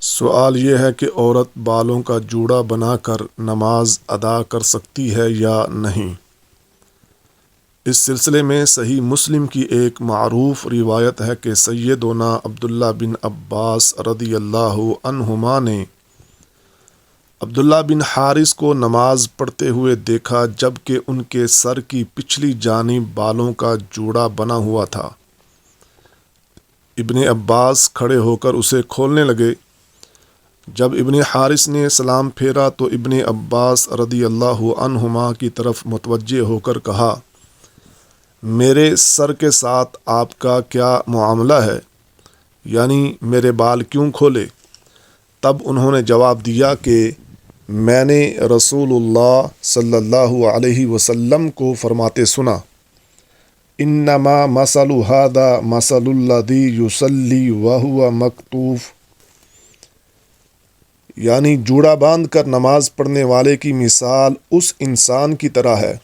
سوال یہ ہے کہ عورت بالوں کا جوڑا بنا کر نماز ادا کر سکتی ہے یا نہیں۔ اس سلسلے میں صحیح مسلم کی ایک معروف روایت ہے کہ سیدنا عبداللہ بن عباس رضی اللہ عنہما نے عبداللہ بن حارث کو نماز پڑھتے ہوئے دیکھا جبکہ ان کے سر کی پچھلی جانب بالوں کا جوڑا بنا ہوا تھا۔ ابن عباس کھڑے ہو کر اسے کھولنے لگے۔ جب ابن حارث نے سلام پھیرا تو ابن عباس رضی اللہ عنہما کی طرف متوجہ ہو کر کہا، میرے سر کے ساتھ آپ کا کیا معاملہ ہے؟ یعنی میرے بال کیوں کھولے؟ تب انہوں نے جواب دیا کہ میں نے رسول اللہ صلی اللہ علیہ وسلم کو فرماتے سنا، انما مثل ھذا مثل الذی یصلی وہو مکتوف، یعنی جوڑا باندھ کر نماز پڑھنے والے کی مثال اس انسان کی طرح ہے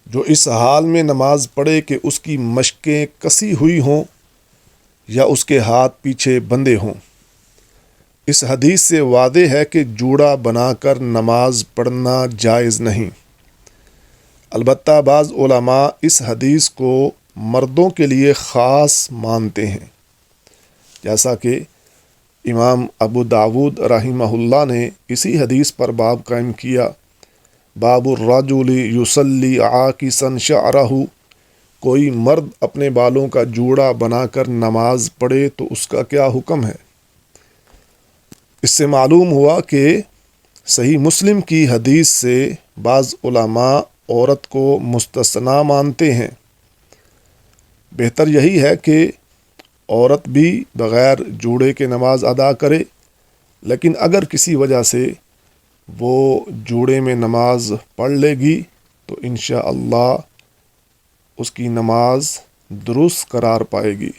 جو اس حال میں نماز پڑھے کہ اس کی مشقیں کسی ہوئی ہوں یا اس کے ہاتھ پیچھے بندھے ہوں۔ اس حدیث سے واضح ہے کہ جوڑا بنا کر نماز پڑھنا جائز نہیں۔ البتہ بعض علماء اس حدیث کو مردوں کے لیے خاص مانتے ہیں، جیسا کہ امام ابو داود رحمہ اللہ نے اسی حدیث پر باب قائم کیا، باب الرجل یصلی عاکسا شعرہ، کوئی مرد اپنے بالوں کا جوڑا بنا کر نماز پڑھے تو اس کا کیا حکم ہے۔ اس سے معلوم ہوا کہ صحیح مسلم کی حدیث سے بعض علماء عورت کو مستثنیٰ مانتے ہیں۔ بہتر یہی ہے کہ عورت بھی بغیر جوڑے کے نماز ادا کرے، لیکن اگر کسی وجہ سے وہ جوڑے میں نماز پڑھ لے گی تو انشاءاللہ اس کی نماز درست قرار پائے گی۔